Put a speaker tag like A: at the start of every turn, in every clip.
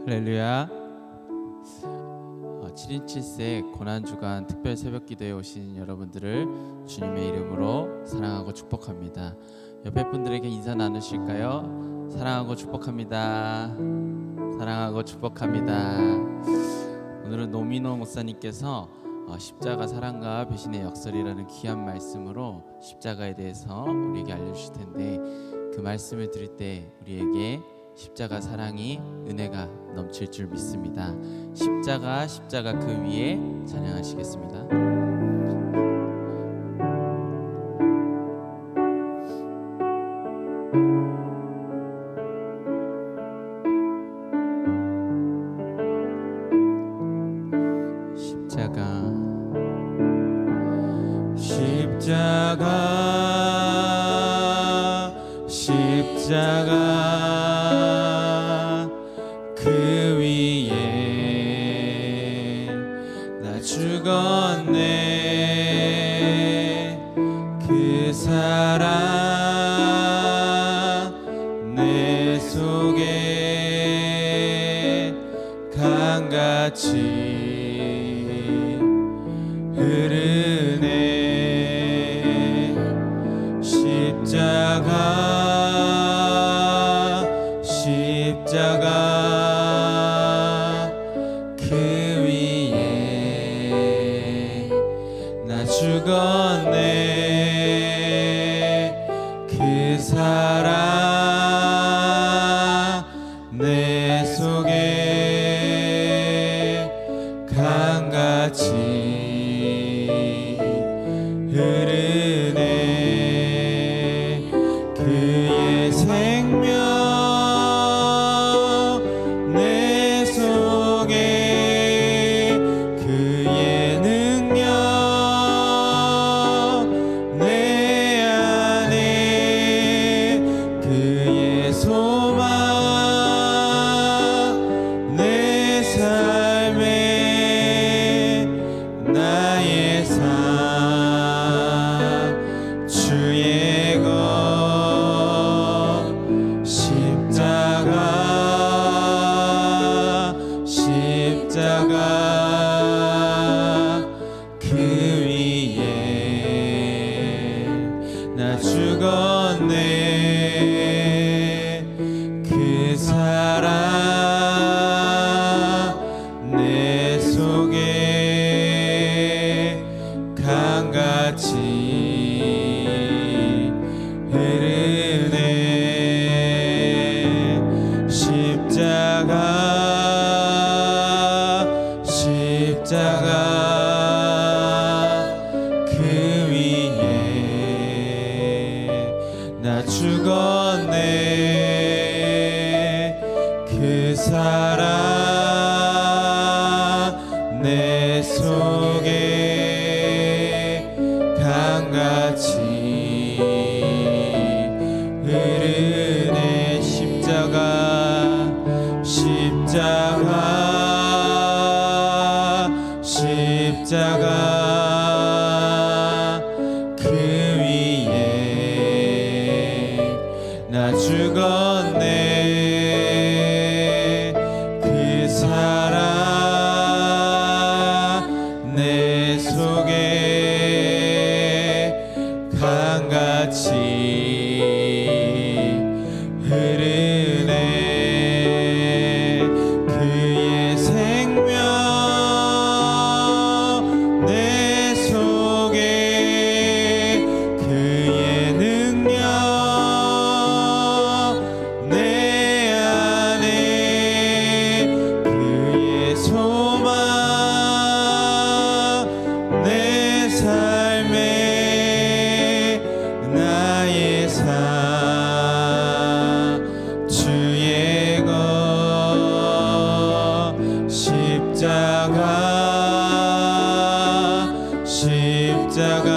A: 할렐루야. 7.7세 고난주간 특별 새벽기도에 오신 여러분들을 주님의 이름으로 사랑하고 축복합니다. 옆에 분들에게 인사 나누실까요? 사랑하고 축복합니다. 사랑하고 축복합니다. 오늘은 노미노 목사님께서 십자가 사랑과 배신의 역설이라는 귀한 말씀으로 십자가에 대해서 우리에게 알려주실 텐데, 그 말씀을 들을 때 우리에게 십자가 사랑이 은혜가 넘칠 줄 믿습니다. 십자가 그 위에 찬양하시겠습니다. 십자가 그 위에 나 죽었네. 그 사랑 내 속에 강같이 흐르네. 십자가 그 위에 나 죽었네. 그 사랑 내 속에 강같이 흐르네. 그의 생명 그 사랑 내 속에 강같이 흐르네. 십자가 그 위에 나 죽었네. 그 사랑 내 속에 강같이 흐르네. 십자가 그 위에 나 죽었네. 그 사랑 내 속에 강같이 흐르네. 그의 생명 내 속에, 그의 능력 내 안에, 그의 소망 내 삶에, 나의 삶 주의 것. 십자가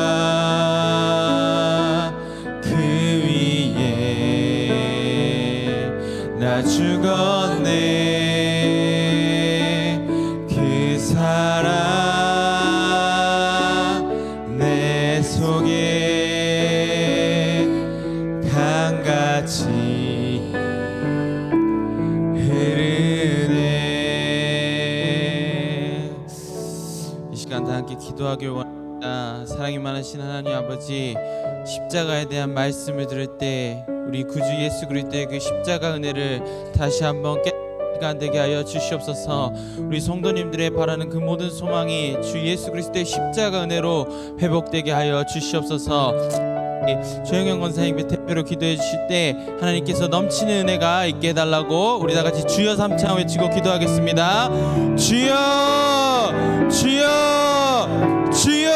A: 그 위에 나 죽었네. 그 사랑 내 속에 강같이 흐르네. 기도하길 원합니다. 사랑이 많으신 하나님 아버지, 십자가에 대한 말씀을 들을 때 우리 구주 예수 그리스도의 그 십자가 은혜를 다시 한번 시간 되게 하여 주시옵소서. 우리 성도님들의 바라는 그 모든 소망이 주 예수 그리스도의 십자가 은혜로 회복되게 하여 주시옵소서. 조영현 권사님 대표로 기도해 주실 때 하나님께서 넘치는 은혜가 있게 해달라고 우리 다 같이 주여 삼창 외치고 기도하겠습니다. 주여, 주여, 주여.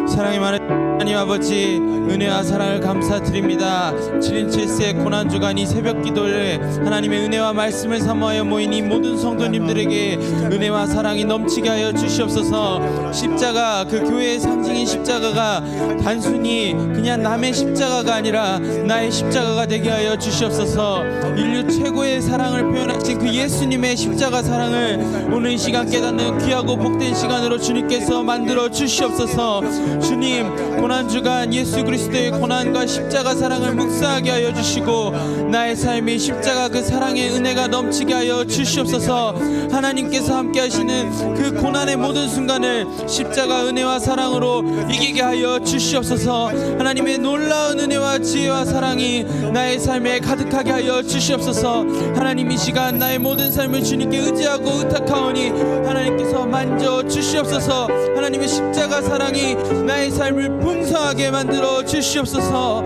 A: 사랑이 많은 하나님 아버지, 은혜와 사랑을 감사드립니다. 7인 7세 고난주간 이 새벽 기도를 하나님의 은혜와 말씀을 사모하여 모인 이 모든 성도님들에게 은혜와 사랑이 넘치게 하여 주시옵소서. 십자가, 그 교회의 상징인 십자가가 단순히 그냥 남의 십자가가 아니라 나의 십자가가 되게 하여 주시옵소서. 인류 최고의 사랑을 표현하신 그 예수님의 십자가 사랑을 오늘 이 시간 깨닫는 귀하고 복된 시간으로 주님께서 만들어 주시옵소서. 주님, 고난주간 예수 그리스도의 고난과 십자가 사랑을 묵상하게 하여 주시고 나의 삶이 십자가 그 사랑의 은혜가 넘치게 하여 주시옵소서. 하나님께서 함께 하시는 그 고난의 모든 순간을 십자가 은혜와 사랑으로 이기게 하여 주시옵소서. 하나님의 놀라운 은혜와 지혜와 사랑이 나의 삶에 가득하게 하여 주시옵소서. 하나님, 이 시간 나의 모든 삶을 주님께 의지하고 의탁하오니 하나님께서 만져 주시옵소서. 하나님의 십자가 사랑이 나의 삶을 풍성하게 만들어 주시옵소서.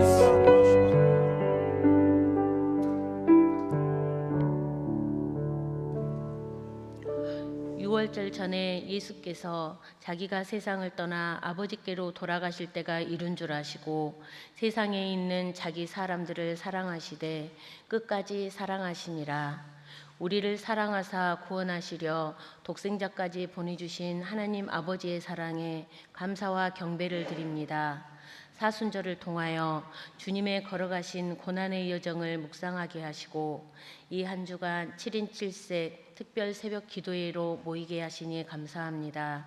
B: 6월절 전에 예수께서 자기가 세상을 떠나 아버지께로 돌아가실 때가 이른 줄 아시고 세상에 있는 자기 사람들을 사랑하시되 끝까지 사랑하시니라. 우리를 사랑하사 구원하시려 독생자까지 보내주신 하나님 아버지의 사랑에 감사와 경배를 드립니다. 사순절을 통하여 주님의 걸어가신 고난의 여정을 묵상하게 하시고 이 한 주간 7인 7색 특별 새벽 기도회로 모이게 하시니 감사합니다.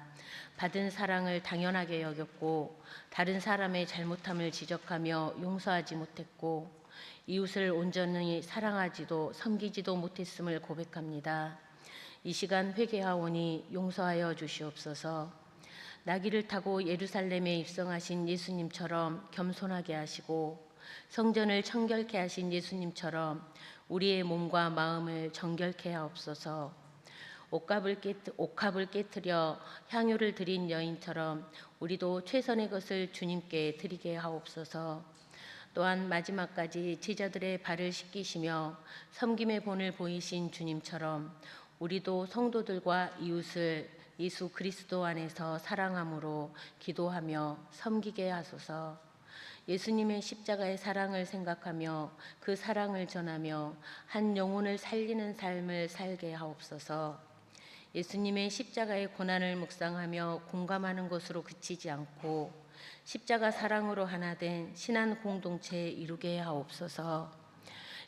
B: 받은 사랑을 당연하게 여겼고 다른 사람의 잘못함을 지적하며 용서하지 못했고 이웃을 온전히 사랑하지도 섬기지도 못했음을 고백합니다. 이 시간 회개하오니 용서하여 주시옵소서. 나귀를 타고 예루살렘에 입성하신 예수님처럼 겸손하게 하시고 성전을 청결케 하신 예수님처럼 우리의 몸과 마음을 정결케 하옵소서. 옥합을 깨트려 향유를 드린 여인처럼 우리도 최선의 것을 주님께 드리게 하옵소서. 또한 마지막까지 제자들의 발을 씻기시며 섬김의 본을 보이신 주님처럼 우리도 성도들과 이웃을 예수 그리스도 안에서 사랑함으로 기도하며 섬기게 하소서. 예수님의 십자가의 사랑을 생각하며 그 사랑을 전하며 한 영혼을 살리는 삶을 살게 하옵소서. 예수님의 십자가의 고난을 묵상하며 공감하는 것으로 그치지 않고 십자가 사랑으로 하나 된 신한 공동체 이루게 하옵소서.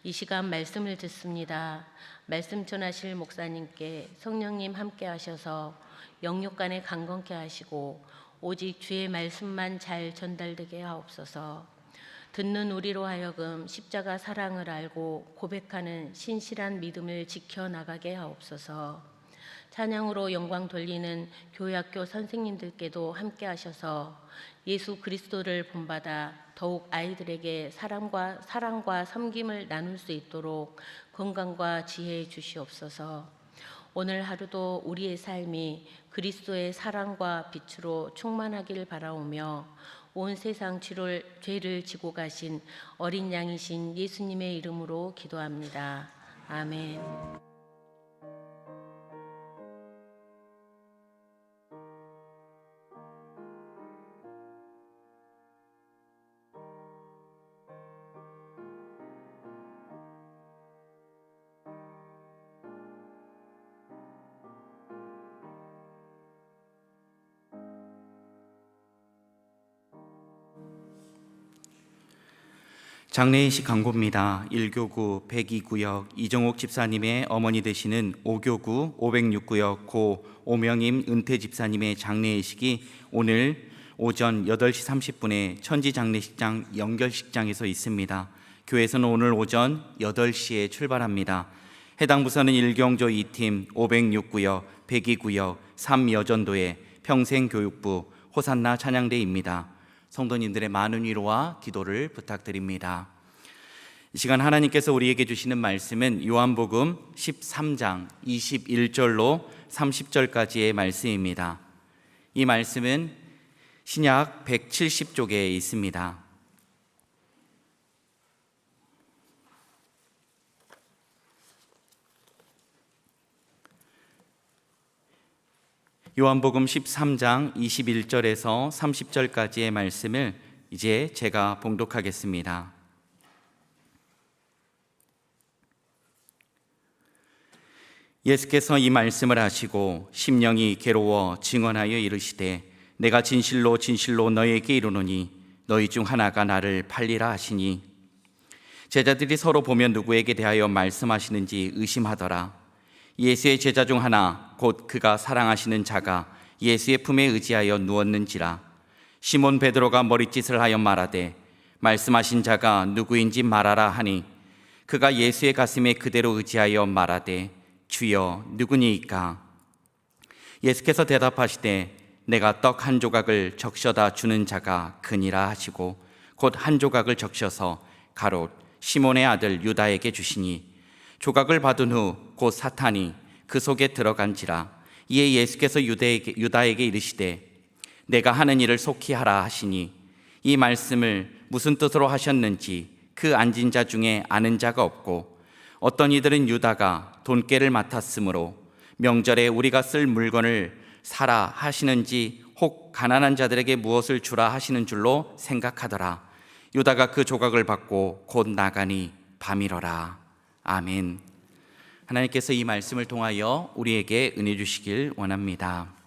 B: 이 시간 말씀을 듣습니다. 말씀 전하실 목사님께 성령님 함께 하셔서 영육간에 강건케 하시고 오직 주의 말씀만 잘 전달되게 하옵소서. 듣는 우리로 하여금 십자가 사랑을 알고 고백하는 신실한 믿음을 지켜나가게 하옵소서. 찬양으로 영광 돌리는 교회학교 선생님들께도 함께 하셔서 예수 그리스도를 본받아 더욱 아이들에게 사랑과 섬김을 나눌 수 있도록 건강과 지혜 주시옵소서. 오늘 하루도 우리의 삶이 그리스도의 사랑과 빛으로 충만하길 바라오며 온 세상 죄를 지고 가신 어린 양이신 예수님의 이름으로 기도합니다. 아멘.
C: 장례의식 광고입니다. 1교구 102구역 이정옥 집사님의 어머니 되시는 5교구 506구역 고 오명임 은퇴 집사님의 장례의식이 오늘 오전 8시 30분에 천지장례식장 연결식장에서 있습니다. 교회에서는 오늘 오전 8시에 출발합니다. 해당 부서는 1경조 2팀 506구역 102구역 3여전도에 평생교육부 호산나 찬양대입니다. 성도님들의 많은 위로와 기도를 부탁드립니다. 이 시간 하나님께서 우리에게 주시는 말씀은 요한복음 13장 21절로 30절까지의 말씀입니다. 이 말씀은 신약 170쪽에 있습니다. 요한복음 13장 21절에서 30절까지의 말씀을 이제 제가 봉독하겠습니다. 예수께서 이 말씀을 하시고 심령이 괴로워 증언하여 이르시되 내가 진실로 진실로 너희에게 이르노니 너희 중 하나가 나를 팔리라 하시니 제자들이 서로 보며 누구에게 대하여 말씀하시는지 의심하더라. 예수의 제자 중 하나 곧 그가 사랑하시는 자가 예수의 품에 의지하여 누웠는지라. 시몬 베드로가 머리짓을 하여 말하되 말씀하신 자가 누구인지 말하라 하니 그가 예수의 가슴에 그대로 의지하여 말하되 주여 누구니이까? 예수께서 대답하시되 내가 떡 한 조각을 적셔다 주는 자가 그니라 하시고 곧 한 조각을 적셔서 가롯 시몬의 아들 유다에게 주시니 조각을 받은 후 곧 사탄이 그 속에 들어간지라. 이에 예수께서 유다에게 이르시되 내가 하는 일을 속히 하라 하시니 이 말씀을 무슨 뜻으로 하셨는지 그 앉은 자 중에 아는 자가 없고 어떤 이들은 유다가 돈깨를 맡았으므로 명절에 우리가 쓸 물건을 사라 하시는지 혹 가난한 자들에게 무엇을 주라 하시는 줄로 생각하더라. 유다가 그 조각을 받고 곧 나가니 밤이러라. 아멘. 하나님께서 이 말씀을 통하여 우리에게 은혜 주시길 원합니다.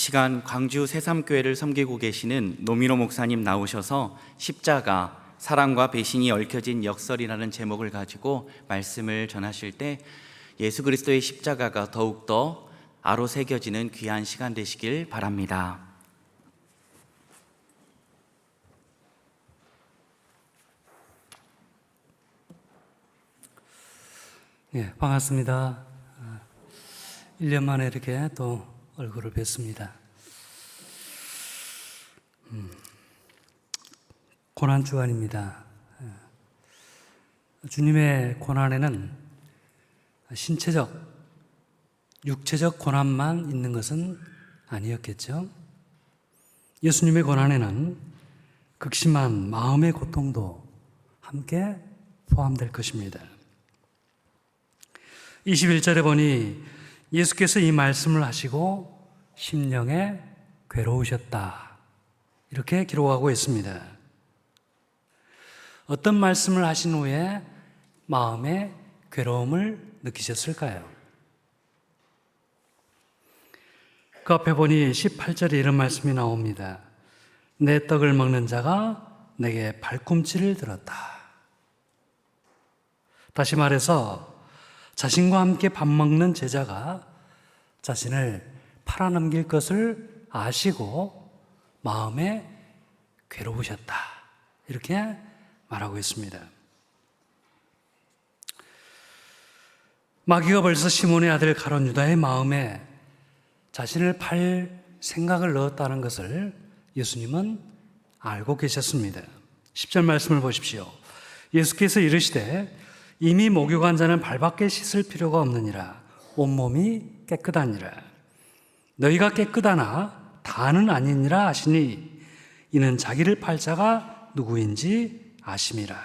C: 시간 광주 새삼교회를 섬기고 계시는 노민호 목사님 나오셔서 십자가, 사랑과 배신이 얽혀진 역설이라는 제목을 가지고 말씀을 전하실 때 예수 그리스도의 십자가가 더욱더 아로새겨지는 귀한 시간 되시길 바랍니다.
D: 예, 반갑습니다. 1년 만에 이렇게 또 얼굴을 뵙습니다. 고난주간입니다. 주님의 고난에는 신체적, 육체적 고난만 있는 것은 아니었겠죠. 예수님의 고난에는 극심한 마음의 고통도 함께 포함될 것입니다. 21절에 보니 예수께서 이 말씀을 하시고 심령에 괴로우셨다, 이렇게 기록하고 있습니다. 어떤 말씀을 하신 후에 마음에 괴로움을 느끼셨을까요? 그 앞에 보니 18절에 이런 말씀이 나옵니다. 내 떡을 먹는 자가 내게 발꿈치를 들었다. 다시 말해서 자신과 함께 밥 먹는 제자가 자신을 팔아넘길 것을 아시고 마음에 괴로우셨다, 이렇게 말하고 있습니다. 마귀가 벌써 시몬의 아들 가룟 유다의 마음에 자신을 팔 생각을 넣었다는 것을 예수님은 알고 계셨습니다. 10절 말씀을 보십시오. 예수께서 이르시되 이미 목욕한 자는 발밖에 씻을 필요가 없느니라. 온몸이 깨끗하니라. 너희가 깨끗하나 다는 아니니라 하시니 이는 자기를 팔 자가 누구인지 아심이라.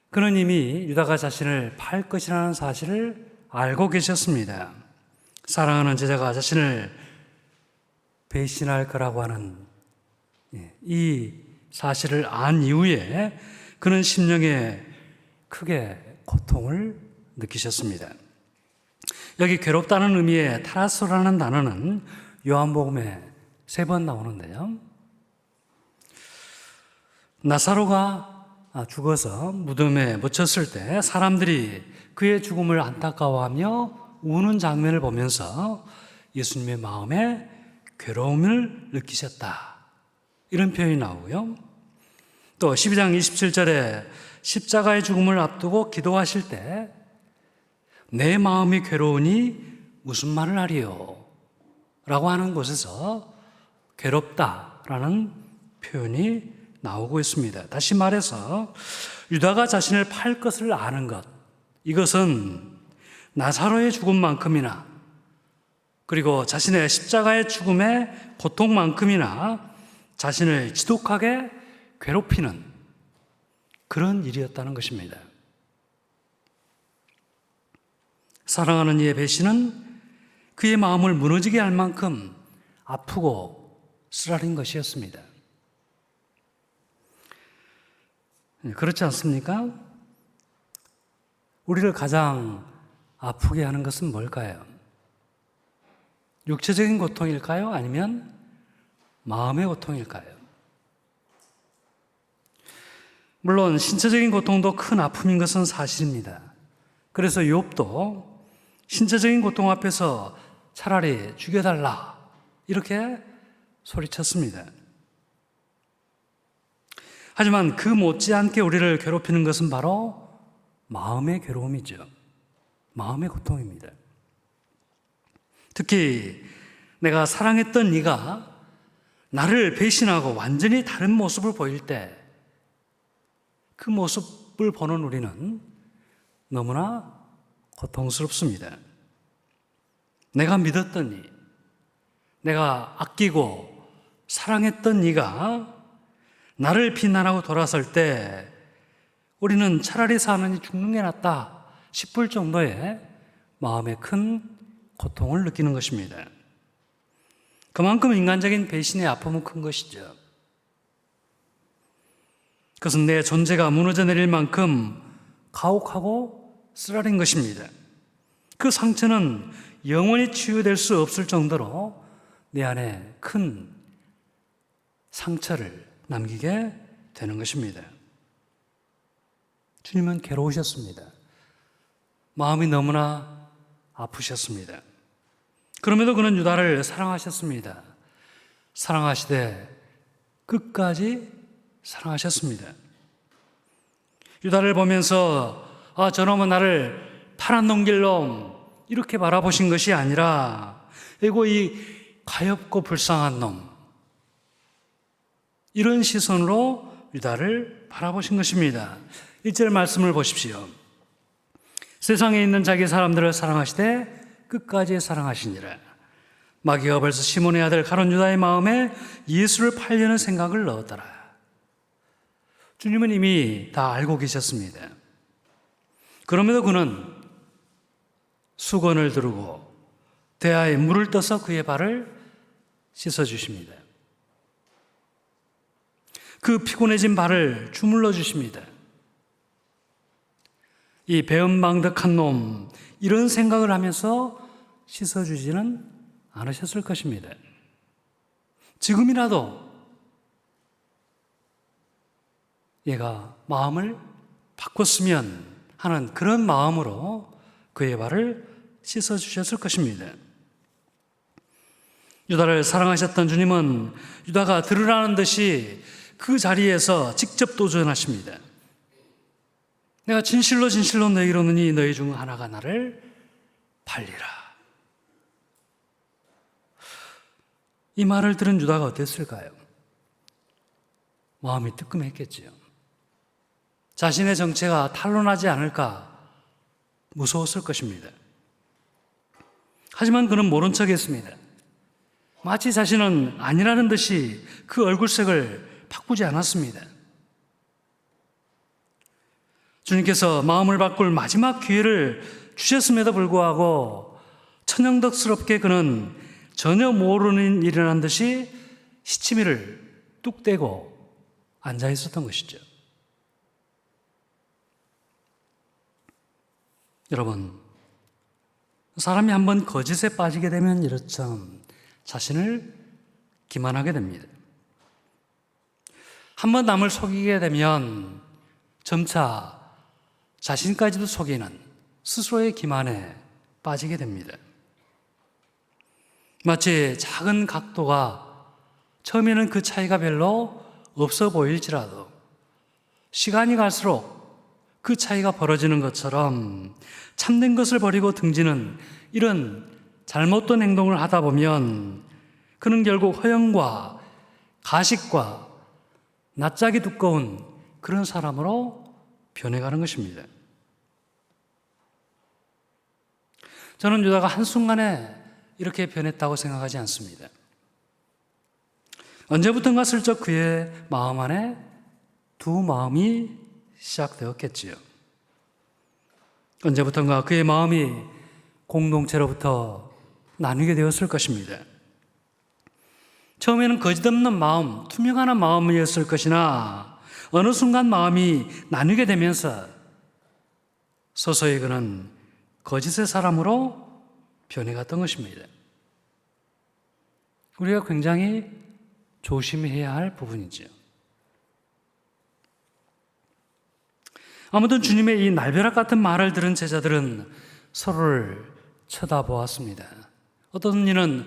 D: 그는 이미 유다가 자신을 팔 것이라는 사실을 알고 계셨습니다. 사랑하는 제자가 자신을 배신할 거라고 하는 이 사실을 안 이후에 그는 심령에 크게 고통을 느끼셨습니다. 여기 괴롭다는 의미의 타라소라는 단어는 요한복음에 3번 나오는데요. 나사로가 죽어서 무덤에 묻혔을 때 사람들이 그의 죽음을 안타까워하며 우는 장면을 보면서 예수님의 마음에 괴로움을 느끼셨다, 이런 표현이 나오고요. 또 12장 27절에 십자가의 죽음을 앞두고 기도하실 때 내 마음이 괴로우니 무슨 말을 하리요? 라고 하는 곳에서 괴롭다라는 표현이 나오고 있습니다. 다시 말해서 유다가 자신을 팔 것을 아는 것, 이것은 나사로의 죽음만큼이나 그리고 자신의 십자가의 죽음의 고통만큼이나 자신을 지독하게 괴롭히는 그런 일이었다는 것입니다. 사랑하는 이의 배신은 그의 마음을 무너지게 할 만큼 아프고 쓰라린 것이었습니다. 그렇지 않습니까? 우리를 가장 아프게 하는 것은 뭘까요? 육체적인 고통일까요? 아니면 마음의 고통일까요? 물론 신체적인 고통도 큰 아픔인 것은 사실입니다. 그래서 욥도 신체적인 고통 앞에서 차라리 죽여달라, 이렇게 소리쳤습니다. 하지만 그 못지않게 우리를 괴롭히는 것은 바로 마음의 괴로움이죠. 마음의 고통입니다. 특히 내가 사랑했던 네가 나를 배신하고 완전히 다른 모습을 보일 때 그 모습을 보는 우리는 너무나 고통스럽습니다. 내가 믿었던 네, 내가 아끼고 사랑했던 네가 나를 비난하고 돌아설 때 우리는 차라리 사느니 죽는 게 낫다 싶을 정도의 마음에 큰 고통을 느끼는 것입니다. 그만큼 인간적인 배신의 아픔은 큰 것이죠. 그것은 내 존재가 무너져 내릴 만큼 가혹하고 쓰라린 것입니다. 그 상처는 영원히 치유될 수 없을 정도로 내 안에 큰 상처를 남기게 되는 것입니다. 주님은 괴로우셨습니다. 마음이 너무나 아프셨습니다. 그럼에도 그는 유다를 사랑하셨습니다. 사랑하시되 끝까지 사랑하셨습니다. 유다를 보면서 저놈은 나를 팔아넘길 놈 이렇게 바라보신 것이 아니라 이고 이 가엾고 불쌍한 놈 이런 시선으로 유다를 바라보신 것입니다. 1절 말씀을 보십시오. 세상에 있는 자기 사람들을 사랑하시되 끝까지 사랑하시니라. 마귀가 벌써 시몬의 아들 가룟 유다의 마음에 예수를 팔려는 생각을 넣었더라. 주님은 이미 다 알고 계셨습니다. 그럼에도 그는 수건을 두르고 대야에 물을 떠서 그의 발을 씻어주십니다. 그 피곤해진 발을 주물러 주십니다. 이 배은망덕한 놈 이런 생각을 하면서 씻어주지는 않으셨을 것입니다. 지금이라도 얘가 마음을 바꿨으면 하는 그런 마음으로 그의 발을 씻어주셨을 것입니다. 유다를 사랑하셨던 주님은 유다가 들으라는 듯이 그 자리에서 직접 도전하십니다. 내가 진실로 진실로 너희에게 이르노니 너희 중 하나가 나를 팔리라. 이 말을 들은 유다가 어땠을까요? 마음이 뜨끔했겠지요. 자신의 정체가 탄로나지 않을까 무서웠을 것입니다. 하지만 그는 모른 척했습니다. 마치 자신은 아니라는 듯이 그 얼굴색을 바꾸지 않았습니다. 주님께서 마음을 바꿀 마지막 기회를 주셨음에도 불구하고 천연덕스럽게 그는 전혀 모르는 일이라는 듯이 시치미를 뚝 떼고 앉아 있었던 것이죠. 여러분, 사람이 한번 거짓에 빠지게 되면 이렇죠. 자신을 기만하게 됩니다. 한번 남을 속이게 되면 점차 자신까지도 속이는 스스로의 기만에 빠지게 됩니다. 마치 작은 각도가 처음에는 그 차이가 별로 없어 보일지라도 시간이 갈수록 그 차이가 벌어지는 것처럼 참된 것을 버리고 등지는 이런 잘못된 행동을 하다 보면 그는 결국 허영과 가식과 낯짝이 두꺼운 그런 사람으로 변해가는 것입니다. 저는 유다가 한순간에 이렇게 변했다고 생각하지 않습니다. 언제부턴가 슬쩍 그의 마음 안에 두 마음이 시작되었겠지요. 언제부턴가 그의 마음이 공동체로부터 나뉘게 되었을 것입니다. 처음에는 거짓없는 마음, 투명한 마음이었을 것이나 어느 순간 마음이 나뉘게 되면서 서서히 그는 거짓의 사람으로 변해갔던 것입니다. 우리가 굉장히 조심해야 할 부분이죠. 아무튼 주님의 이 날벼락 같은 말을 들은 제자들은 서로를 쳐다보았습니다. 어떤 이는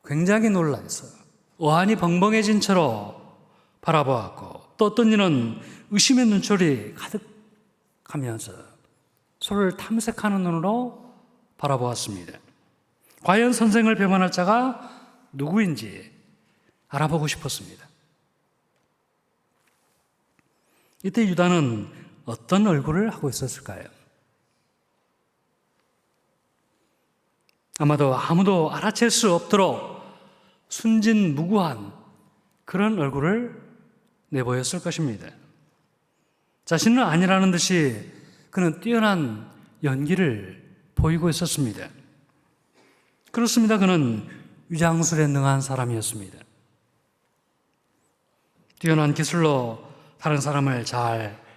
D: 굉장히 놀라서 어안이 벙벙해진 채로 바라보았고, 또 어떤 이는 의심의 눈초리 가득하면서 서로를 탐색하는 눈으로 바라보았습니다. 과연 선생을 배반할 자가 누구인지 알아보고 싶었습니다. 이때 유다는 어떤 얼굴을 하고 있었을까요? 아마도 아무도 알아챌 수 없도록 순진무구한 그런 얼굴을 내보였을 것입니다. 자신은 아니라는 듯이 그는 뛰어난 연기를 보이고 있었습니다. 그렇습니다. 그는 위장술에 능한 사람이었습니다. 뛰어난 기술로 다른 사람을 잘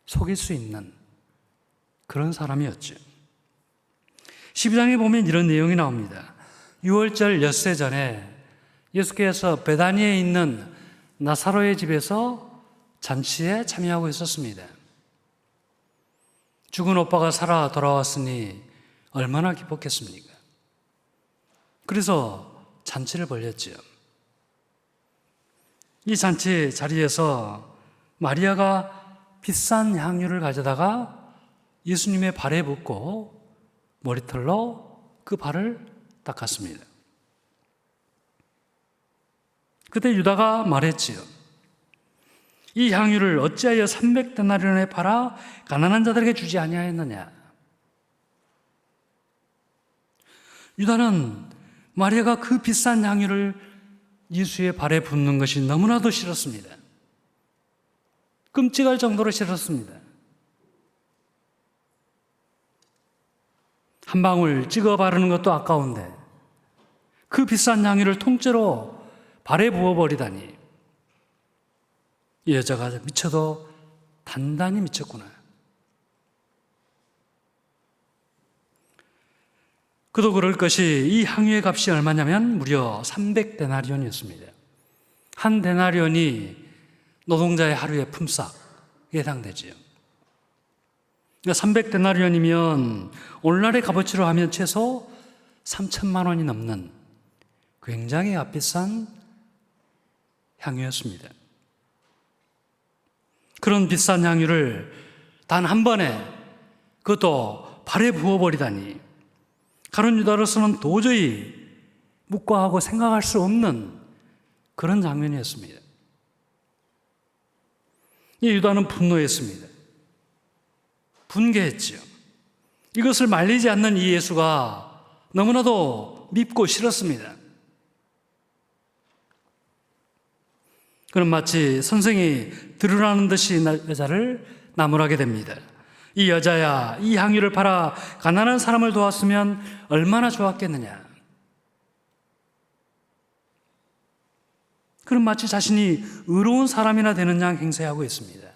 D: 속일 수 있는 그런 사람이었죠. 12장에 보면 이런 내용이 나옵니다. 6월절 엿새 전에 예수께서 베다니에 있는 나사로의 집에서 잔치에 참여하고 있었습니다. 죽은 오빠가 살아 돌아왔으니 얼마나 기뻤겠습니까? 그래서 잔치를 벌였지요. 이 잔치 자리에서 마리아가 비싼 향유를 가져다가 예수님의 발에 붓고 머리털로 그 발을 닦았습니다. 그때 유다가 말했지요. 이 향유를 어찌하여 300데나리온에 팔아 가난한 자들에게 주지 아니하였느냐? 유다는 마리아가 그 비싼 향유를 예수의 발에 붓는 것이 너무나도 싫었습니다. 끔찍할 정도로 싫었습니다. 한 방울 찍어 바르는 것도 아까운데 그 비싼 향유를 통째로 발에 부어버리다니, 이 여자가 미쳐도 단단히 미쳤구나. 그도 그럴 것이 이 향유의 값이 얼마냐면 무려 300데나리온이었습니다. 한 데나리온이 노동자의 하루의 품삯에 해당되지요. 300데나리온이면 오늘날의 값어치로 하면 최소 3천만 원이 넘는 굉장히 값비싼 향유였습니다. 그런 비싼 향유를 단 한 번에, 그것도 발에 부어버리다니, 가룟 유다로서는 도저히 묵과하고 생각할 수 없는 그런 장면이었습니다. 이 유다는 분노했습니다. 분개했지요. 이것을 말리지 않는 이 예수가 너무나도 밉고 싫었습니다. 그는 마치 선생이 들으라는 듯이 여자를 나무라게 됩니다. 이 여자야, 이 향유를 팔아 가난한 사람을 도왔으면 얼마나 좋았겠느냐. 그는 마치 자신이 의로운 사람이나 되는 양 행세하고 있습니다.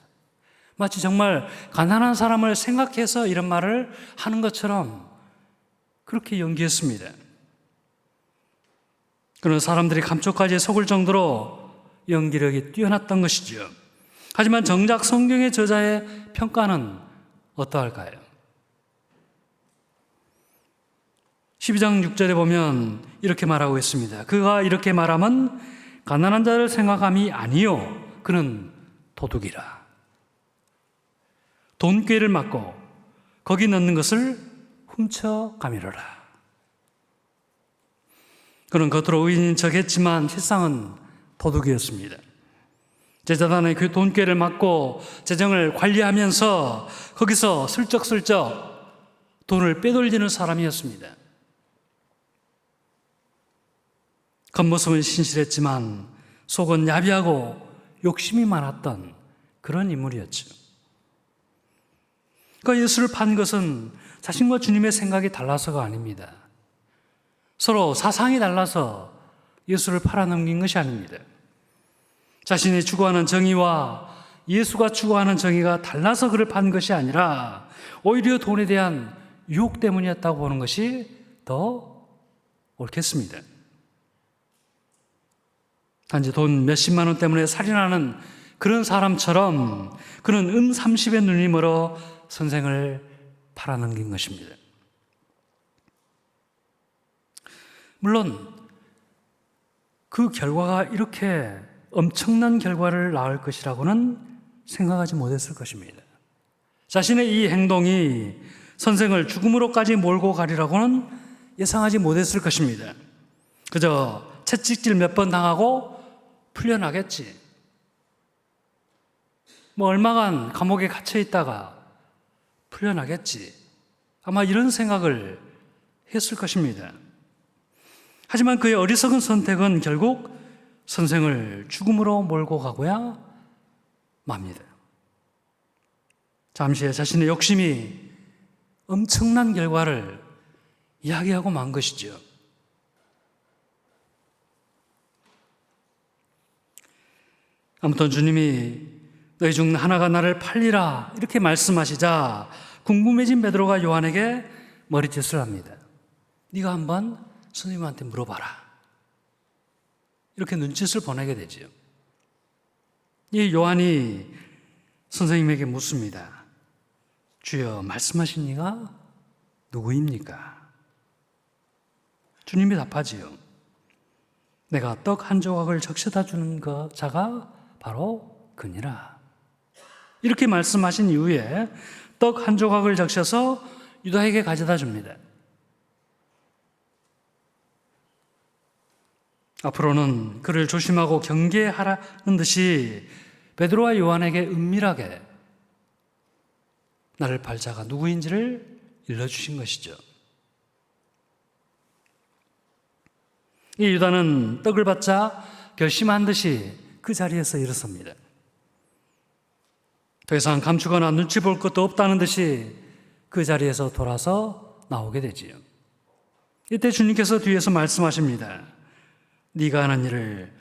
D: 마치 정말 가난한 사람을 생각해서 이런 말을 하는 것처럼 그렇게 연기했습니다. 그런 사람들이 감쪽까지 속을 정도로 연기력이 뛰어났던 것이죠. 하지만 정작 성경의 저자의 평가는 어떠할까요? 12장 6절에 보면 이렇게 말하고 있습니다. 그가 이렇게 말하면 가난한 자를 생각함이 아니요, 그는 도둑이라. 돈꾀를 맞고 거기 넣는 것을 훔쳐 가미러라. 그는 겉으로 의인인 척 했지만 실상은 도둑이었습니다. 제자단의 그 돈꾀를 맞고 재정을 관리하면서 거기서 슬쩍슬쩍 돈을 빼돌리는 사람이었습니다. 겉모습은 신실했지만 속은 야비하고 욕심이 많았던 그런 인물이었죠. 그러니까 예수를 판 것은 자신과 주님의 생각이 달라서가 아닙니다. 서로 사상이 달라서 예수를 팔아넘긴 것이 아닙니다. 자신이 추구하는 정의와 예수가 추구하는 정의가 달라서 그를 판 것이 아니라 오히려 돈에 대한 유혹 때문이었다고 보는 것이 더 옳겠습니다. 단지 돈 몇십만 원 때문에 살인하는 그런 사람처럼 그는 30의 눈이 멀어 선생을 팔아넘긴 것입니다. 물론 그 결과가 이렇게 엄청난 결과를 낳을 것이라고는 생각하지 못했을 것입니다. 자신의 이 행동이 선생을 죽음으로까지 몰고 가리라고는 예상하지 못했을 것입니다. 그저 채찍질 몇 번 당하고 풀려나겠지. 얼마간 감옥에 갇혀 있다가 풀려나겠지. 아마 이런 생각을 했을 것입니다. 하지만 그의 어리석은 선택은 결국 선생을 죽음으로 몰고 가고야 맙니다. 잠시 자신의 욕심이 엄청난 결과를 이야기하고 만 것이죠. 아무튼 주님이 너희 중 하나가 나를 팔리라 이렇게 말씀하시자 궁금해진 베드로가 요한에게 머리짓을 합니다. 네가 한번 선생님한테 물어봐라. 이렇게 눈짓을 보내게 되지요. 이 요한이 선생님에게 묻습니다. 주여, 말씀하신 이가 누구입니까? 주님이 답하지요. 내가 떡 한 조각을 적셔다 주는 자가 바로 그니라. 이렇게 말씀하신 이후에 떡 한 조각을 적셔서 유다에게 가져다 줍니다. 앞으로는 그를 조심하고 경계하라는 듯이 베드로와 요한에게 은밀하게 나를 팔 자가 누구인지를 일러주신 것이죠. 이 유다는 떡을 받자 결심한 듯이 그 자리에서 일어섭니다. 더 이상 감추거나 눈치 볼 것도 없다는 듯이 그 자리에서 돌아서 나오게 되지요. 이때 주님께서 뒤에서 말씀하십니다. 네가 하는 일을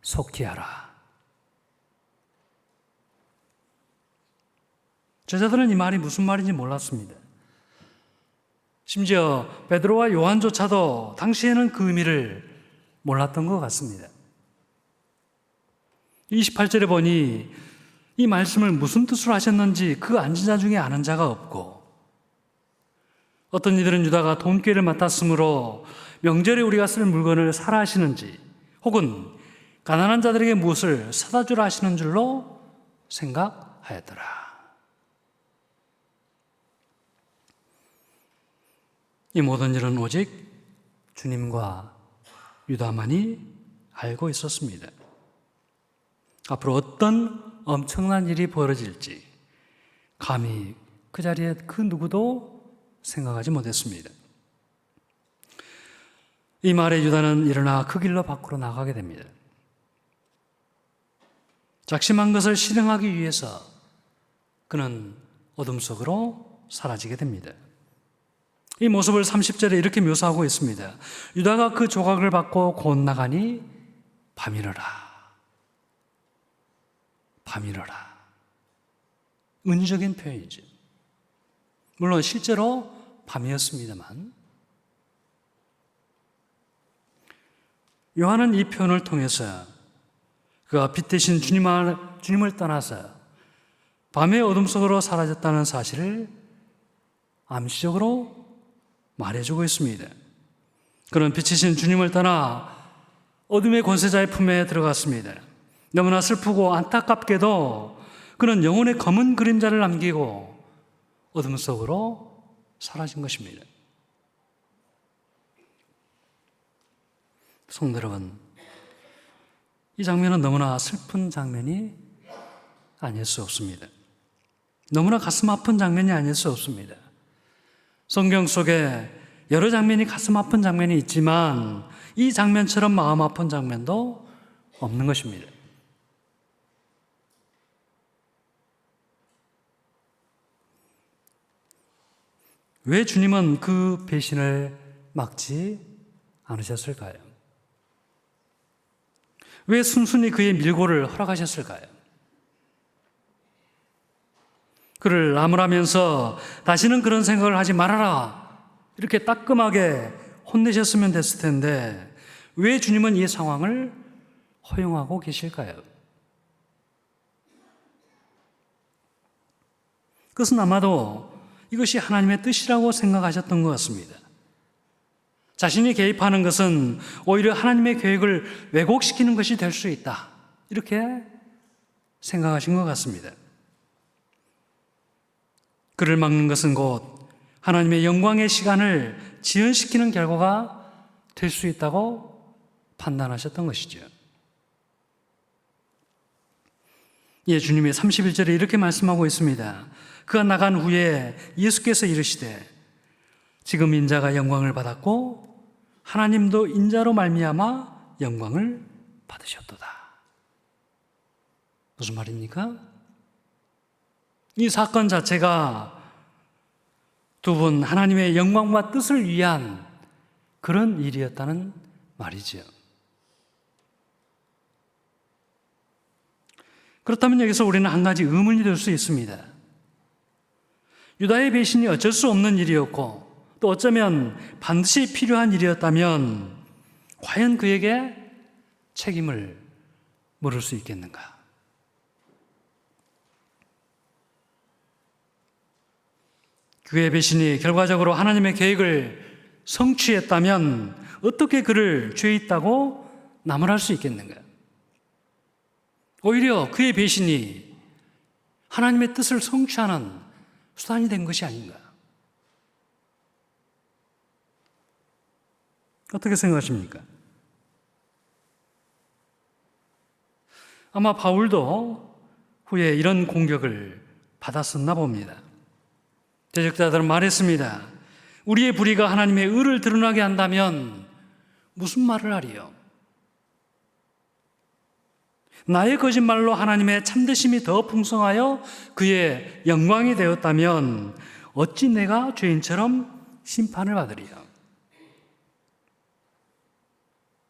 D: 속히 하라. 제자들은 이 말이 무슨 말인지 몰랐습니다. 심지어 베드로와 요한조차도 당시에는 그 의미를 몰랐던 것 같습니다. 28절에 보니 이 말씀을 무슨 뜻으로 하셨는지 그 앉은 자 중에 아는 자가 없고, 어떤 이들은 유다가 돈꾀를 맡았으므로 명절에 우리가 쓸 물건을 사라 하시는지, 혹은 가난한 자들에게 무엇을 사다 주라 하시는 줄로 생각하였더라. 이 모든 일은 오직 주님과 유다만이 알고 있었습니다. 앞으로 어떤 엄청난 일이 벌어질지 감히 그 자리에 그 누구도 생각하지 못했습니다. 이 말에 유다는 일어나 그 길로 밖으로 나가게 됩니다. 작심한 것을 실행하기 위해서 그는 어둠 속으로 사라지게 됩니다. 이 모습을 30절에 이렇게 묘사하고 있습니다. 유다가 그 조각을 받고 곧 나가니 밤이러라. 밤이러라. 은유적인 표현이죠. 물론 실제로 밤이었습니다만, 요한은 이 표현을 통해서 그가 빛 대신 주님을 떠나서 밤의 어둠 속으로 사라졌다는 사실을 암시적으로 말해주고 있습니다. 그는 빛이신 주님을 떠나 어둠의 권세자의 품에 들어갔습니다. 너무나 슬프고 안타깝게도 그는 영혼의 검은 그림자를 남기고 어둠 속으로 사라진 것입니다. 성도 여러분, 이 장면은 너무나 슬픈 장면이 아닐 수 없습니다. 너무나 가슴 아픈 장면이 아닐 수 없습니다. 성경 속에 여러 장면이 가슴 아픈 장면이 있지만 이 장면처럼 마음 아픈 장면도 없는 것입니다. 왜 주님은 그 배신을 막지 않으셨을까요? 왜 순순히 그의 밀고를 허락하셨을까요? 그를 나무라면서 다시는 그런 생각을 하지 말아라, 이렇게 따끔하게 혼내셨으면 됐을 텐데 왜 주님은 이 상황을 허용하고 계실까요? 그것은 아마도 이것이 하나님의 뜻이라고 생각하셨던 것 같습니다. 자신이 개입하는 것은 오히려 하나님의 계획을 왜곡시키는 것이 될 수 있다, 이렇게 생각하신 것 같습니다. 그를 막는 것은 곧 하나님의 영광의 시간을 지연시키는 결과가 될 수 있다고 판단하셨던 것이죠. 예, 주님이 31절에 이렇게 말씀하고 있습니다. 그가 나간 후에 예수께서 이르시되 지금 인자가 영광을 받았고 하나님도 인자로 말미암아 영광을 받으셨도다. 무슨 말입니까? 이 사건 자체가 두 분 하나님의 영광과 뜻을 위한 그런 일이었다는 말이지요. 그렇다면 여기서 우리는 한 가지 의문이 들 수 있습니다. 유다의 배신이 어쩔 수 없는 일이었고 또 어쩌면 반드시 필요한 일이었다면 과연 그에게 책임을 물을 수 있겠는가? 그의 배신이 결과적으로 하나님의 계획을 성취했다면 어떻게 그를 죄 있다고 나무랄 수 있겠는가? 오히려 그의 배신이 하나님의 뜻을 성취하는 수단이 된 것이 아닌가? 어떻게 생각하십니까? 아마 바울도 후에 이런 공격을 받았었나 봅니다. 대적자들은 말했습니다. 우리의 불의가 하나님의 의를 드러나게 한다면 무슨 말을 하리요? 나의 거짓말로 하나님의 참되심이 더 풍성하여 그의 영광이 되었다면 어찌 내가 죄인처럼 심판을 받으리요?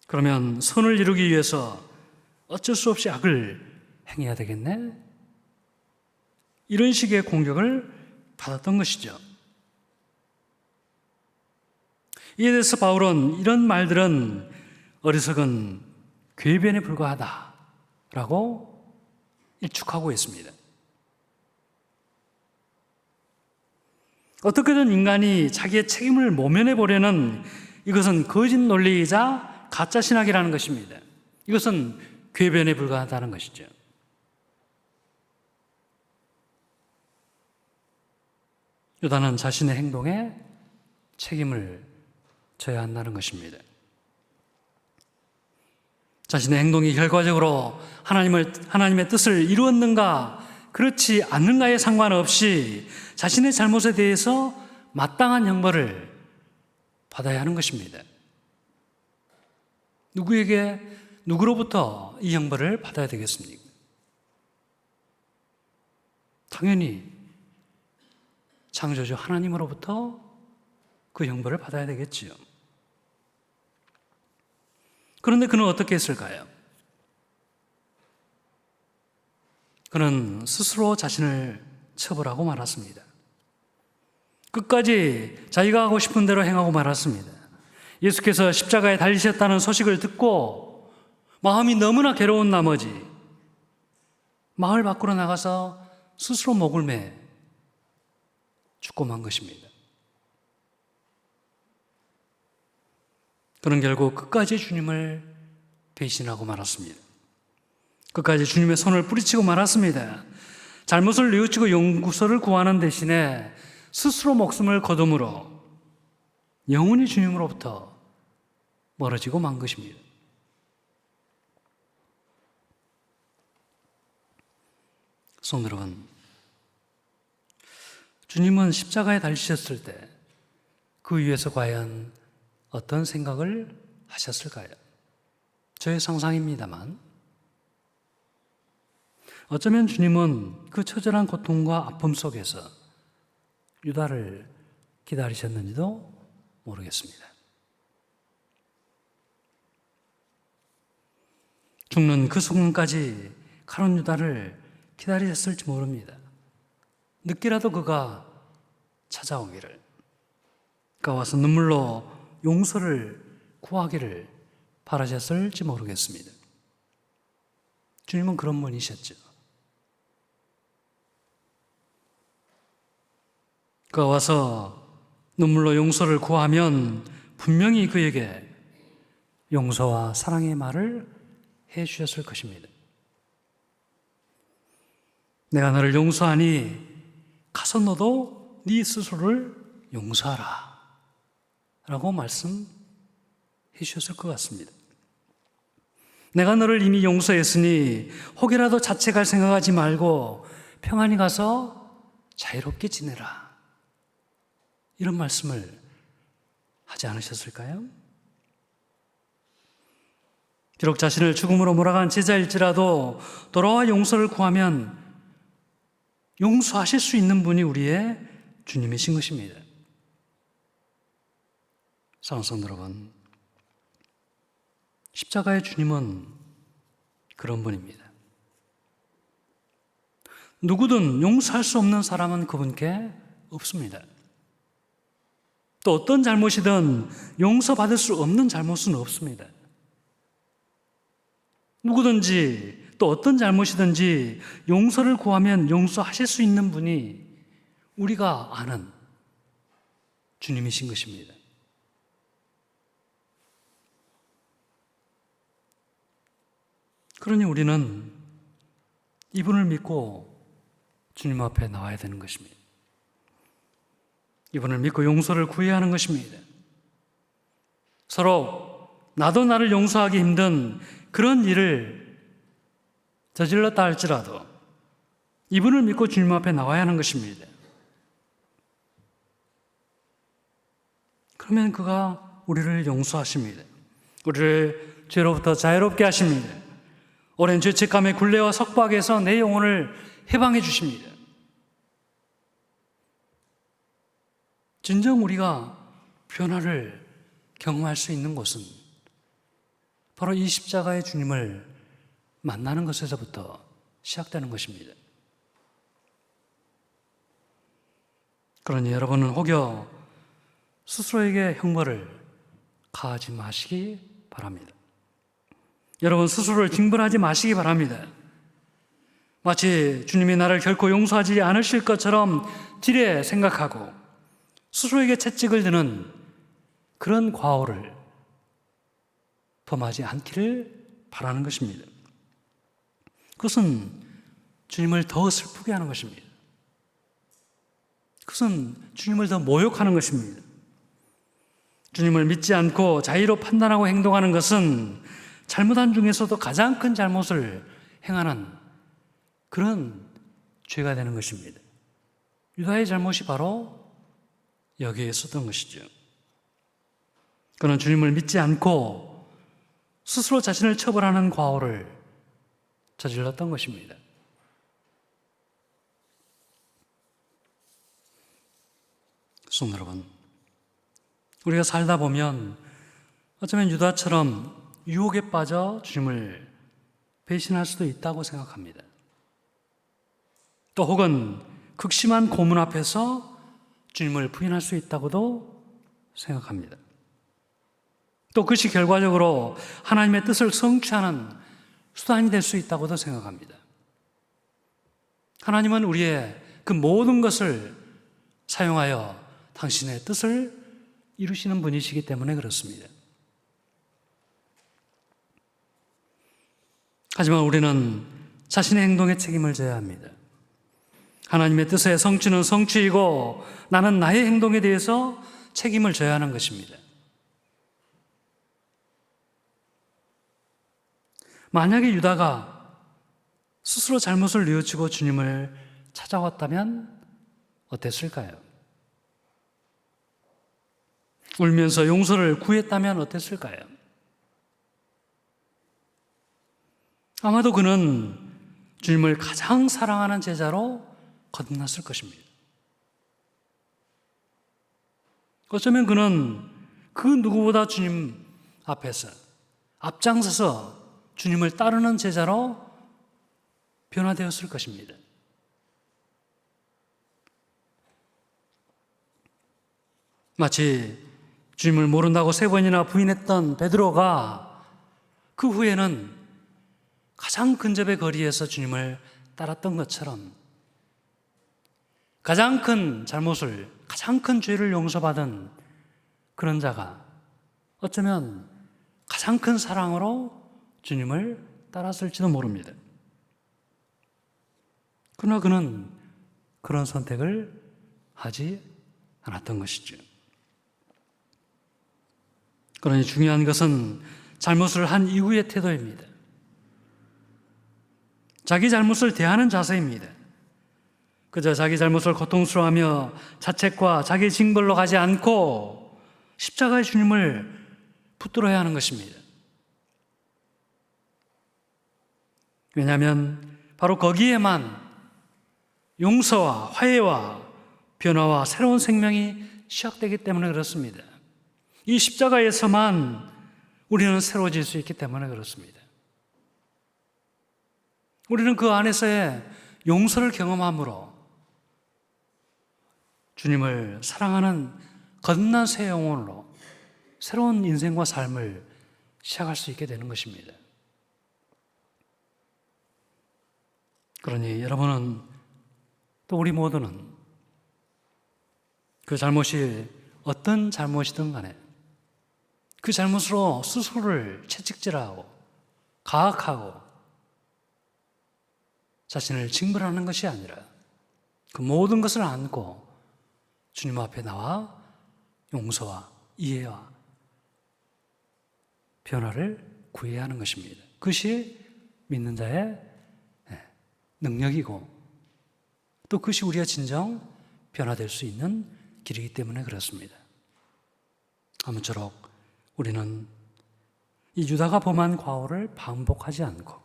D: 그러면 선을 이루기 위해서 어쩔 수 없이 악을 행해야 되겠네? 이런 식의 공격을 받았던 것이죠. 이에 대해서 바울은 이런 말들은 어리석은 궤변에 불과하다라고 일축하고 있습니다. 어떻게든 인간이 자기의 책임을 모면해 보려는 이것은 거짓 논리이자 가짜 신학이라는 것입니다. 이것은 궤변에 불과하다는 것이죠. 유다는 자신의 행동에 책임을 져야 한다는 것입니다. 자신의 행동이 결과적으로 하나님의 뜻을 이루었는가, 그렇지 않는가에 상관없이 자신의 잘못에 대해서 마땅한 형벌을 받아야 하는 것입니다. 누구로부터 이 형벌을 받아야 되겠습니까? 당연히 창조주 하나님으로부터 그 형벌을 받아야 되겠지요. 그런데 그는 어떻게 했을까요? 그는 스스로 자신을 처벌하고 말았습니다. 끝까지 자기가 하고 싶은 대로 행하고 말았습니다. 예수께서 십자가에 달리셨다는 소식을 듣고 마음이 너무나 괴로운 나머지 마을 밖으로 나가서 스스로 목을 매 죽고 만 것입니다. 그는 결국 끝까지 주님을 배신하고 말았습니다. 끝까지 주님의 손을 뿌리치고 말았습니다. 잘못을 뉘우치고 용서를 구하는 대신에 스스로 목숨을 거둠으로 영원히 주님으로부터 멀어지고 만 것입니다. 성도 여러분, 주님은 십자가에 달리셨을 때 그 위에서 과연 어떤 생각을 하셨을까요? 저의 상상입니다만 어쩌면 주님은 그 처절한 고통과 아픔 속에서 유다를 기다리셨는지도 모르겠습니다. 죽는 그 순간까지 가룟 유다를 기다리셨을지 모릅니다. 늦게라도 그가 찾아오기를, 그가 와서 눈물로 용서를 구하기를 바라셨을지 모르겠습니다. 주님은 그런 분이셨죠. 그가 와서 눈물로 용서를 구하면 분명히 그에게 용서와 사랑의 말을 해 주셨을 것입니다. 내가 너를 용서하니 가서 너도 네 스스로를 용서하라 라고 말씀해 주셨을 것 같습니다. 내가 너를 이미 용서했으니 혹이라도 자책할 생각하지 말고 평안히 가서 자유롭게 지내라, 이런 말씀을 하지 않으셨을까요? 비록 자신을 죽음으로 몰아간 제자일지라도 돌아와 용서를 구하면 용서하실 수 있는 분이 우리의 주님이신 것입니다. 사랑하는 성도 여러분, 십자가의 주님은 그런 분입니다. 누구든 용서할 수 없는 사람은 그분께 없습니다. 또 어떤 잘못이든 용서받을 수 없는 잘못은 없습니다. 누구든지 또 어떤 잘못이든지 용서를 구하면 용서하실 수 있는 분이 우리가 아는 주님이신 것입니다. 그러니 우리는 이분을 믿고 주님 앞에 나와야 되는 것입니다. 이분을 믿고 용서를 구해야 하는 것입니다. 서로 나도 나를 용서하기 힘든 그런 일을 저질렀다 할지라도 이분을 믿고 주님 앞에 나와야 하는 것입니다. 그러면 그가 우리를 용서하십니다. 우리를 죄로부터 자유롭게 하십니다. 오랜 죄책감의 굴레와 속박에서 내 영혼을 해방해 주십니다. 진정 우리가 변화를 경험할 수 있는 곳은 바로 이 십자가의 주님을 만나는 것에서부터 시작되는 것입니다. 그러니 여러분은 혹여 스스로에게 형벌을 가하지 마시기 바랍니다. 여러분 스스로를 징벌하지 마시기 바랍니다. 마치 주님이 나를 결코 용서하지 않으실 것처럼 지레 생각하고 스스로에게 채찍을 드는 그런 과오를 범하지 않기를 바라는 것입니다. 그것은 주님을 더 슬프게 하는 것입니다. 그것은 주님을 더 모욕하는 것입니다. 주님을 믿지 않고 자의로 판단하고 행동하는 것은 잘못한 중에서도 가장 큰 잘못을 행하는 그런 죄가 되는 것입니다. 유다의 잘못이 바로 여기에 있었던 것이죠. 그는 주님을 믿지 않고 스스로 자신을 처벌하는 과오를 저질렀던 것입니다. 성도 여러분, 우리가 살다 보면 어쩌면 유다처럼 유혹에 빠져 주님을 배신할 수도 있다고 생각합니다. 또 혹은 극심한 고문 앞에서 주님을 부인할 수 있다고도 생각합니다. 또 그것이 결과적으로 하나님의 뜻을 성취하는 수단이 될 수 있다고도 생각합니다. 하나님은 우리의 그 모든 것을 사용하여 당신의 뜻을 이루시는 분이시기 때문에 그렇습니다. 하지만 우리는 자신의 행동에 책임을 져야 합니다. 하나님의 뜻의 성취는 성취이고 나는 나의 행동에 대해서 책임을 져야 하는 것입니다. 만약에 유다가 스스로 잘못을 뉘우치고 주님을 찾아왔다면 어땠을까요? 울면서 용서를 구했다면 어땠을까요? 아마도 그는 주님을 가장 사랑하는 제자로 거듭났을 것입니다. 어쩌면 그는 그 누구보다 주님 앞에서 앞장서서 주님을 따르는 제자로 변화되었을 것입니다. 마치 주님을 모른다고 3번이나 부인했던 베드로가 그 후에는 가장 근접의 거리에서 주님을 따랐던 것처럼 가장 큰 잘못을, 가장 큰 죄를 용서받은 그런 자가 어쩌면 가장 큰 사랑으로 주님을 따랐을지도 모릅니다. 그러나 그는 그런 선택을 하지 않았던 것이죠. 그러니 중요한 것은 잘못을 한 이후의 태도입니다. 자기 잘못을 대하는 자세입니다. 그저 자기 잘못을 고통스러워하며 자책과 자기 징벌로 가지 않고 십자가의 주님을 붙들어야 하는 것입니다. 왜냐하면 바로 거기에만 용서와 화해와 변화와 새로운 생명이 시작되기 때문에 그렇습니다. 이 십자가에서만 우리는 새로워질 수 있기 때문에 그렇습니다. 우리는 그 안에서의 용서를 경험함으로 주님을 사랑하는 거듭난 새 영혼으로 새로운 인생과 삶을 시작할 수 있게 되는 것입니다. 그러니 여러분은 또 우리 모두는 그 잘못이 어떤 잘못이든 간에 그 잘못으로 스스로를 채찍질하고 가학하고 자신을 징벌하는 것이 아니라 그 모든 것을 안고 주님 앞에 나와 용서와 이해와 변화를 구해야 하는 것입니다. 그것이 믿는 자의 능력이고 또 그것이 우리가 진정 변화될 수 있는 길이기 때문에 그렇습니다. 아무쪼록 우리는 이 유다가 범한 과오를 반복하지 않고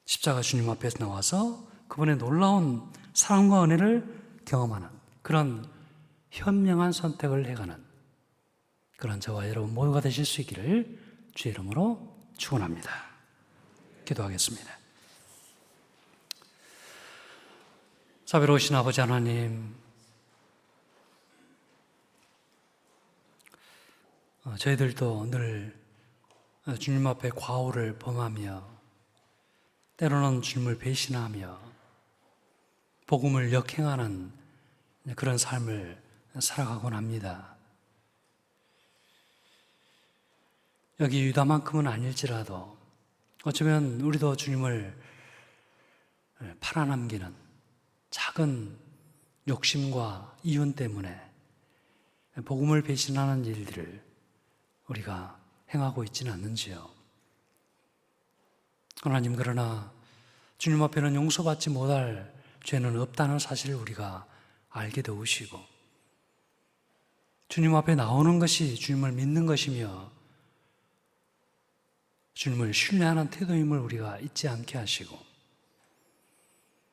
D: 십자가 주님 앞에서 나와서 그분의 놀라운 사랑과 은혜를 경험하는 그런 현명한 선택을 해가는 그런 저와 여러분 모두가 되실 수 있기를 주의 이름으로 축원합니다. 기도하겠습니다. 자비로우신 아버지 하나님, 저희들도 늘 주님 앞에 과오를 범하며 때로는 주님을 배신하며 복음을 역행하는 그런 삶을 살아가곤 합니다. 여기 유다만큼은 아닐지라도 어쩌면 우리도 주님을 팔아넘기는 작은 욕심과 이윤 때문에 복음을 배신하는 일들을 우리가 행하고 있지는 않는지요. 하나님, 그러나 주님 앞에는 용서받지 못할 죄는 없다는 사실을 우리가 알게 되우시고 주님 앞에 나오는 것이 주님을 믿는 것이며 주님을 신뢰하는 태도임을 우리가 잊지 않게 하시고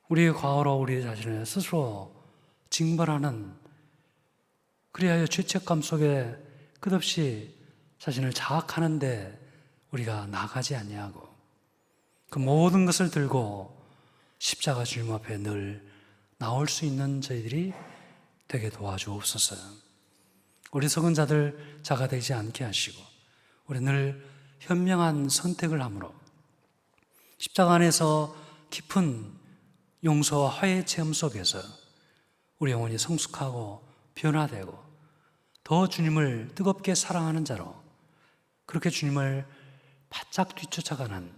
D: 우리의 과오로 우리 자신을 스스로 징벌하는 그리하여 죄책감 속에 끝없이 자신을 자학하는데 우리가 나가지 아니하고 그 모든 것을 들고 십자가 주님 앞에 늘 나올 수 있는 저희들이 되게 도와주옵소서. 어리석은 자들 자가 되지 않게 하시고 우리 늘 현명한 선택을 함으로 십자가 안에서 깊은 용서와 화해의 체험 속에서 우리 영혼이 성숙하고 변화되고 더 주님을 뜨겁게 사랑하는 자로 그렇게 주님을 바짝 뒤쫓아가는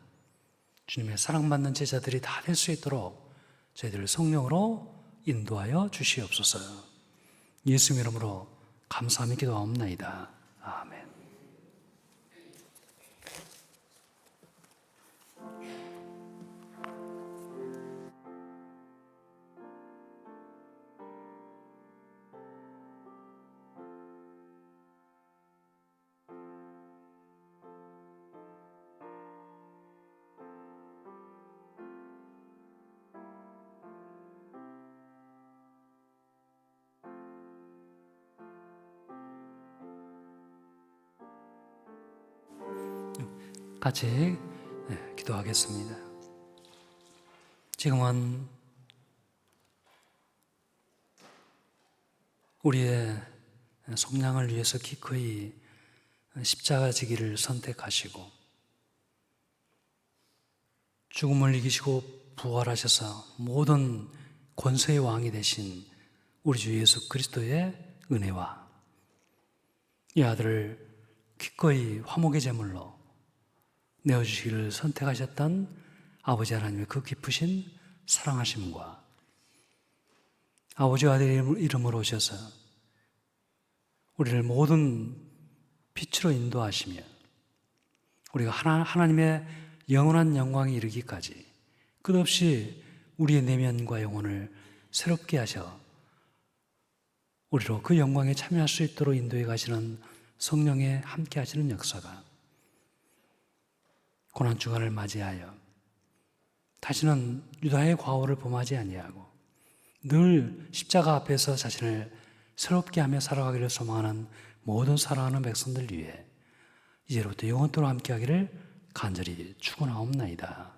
D: 주님의 사랑받는 제자들이 다 될 수 있도록 저희들을 성령으로 인도하여 주시옵소서. 예수 이름으로 감사하며 기도하옵나이다. 아멘. 같이 기도하겠습니다. 지금은 우리의 속량을 위해서 기꺼이 십자가 지기를 선택하시고 죽음을 이기시고 부활하셔서 모든 권세의 왕이 되신 우리 주 예수 그리스도의 은혜와 이 아들을 기꺼이 화목의 제물로 내어주시기를 선택하셨던 아버지 하나님의 그 깊으신 사랑하심과 아버지 아들의 이름으로 오셔서 우리를 모든 빛으로 인도하시며 우리가 하나님의 영원한 영광에 이르기까지 끝없이 우리의 내면과 영혼을 새롭게 하셔 우리로 그 영광에 참여할 수 있도록 인도해 가시는 성령의 함께 하시는 역사가 고난주간을 맞이하여 다시는 유다의 과오를 범하지 아니하고 늘 십자가 앞에서 자신을 새롭게 하며 살아가기를 소망하는 모든 사랑하는 백성들 위해 이제로부터 영원토록 함께하기를 간절히 축원하옵나이다.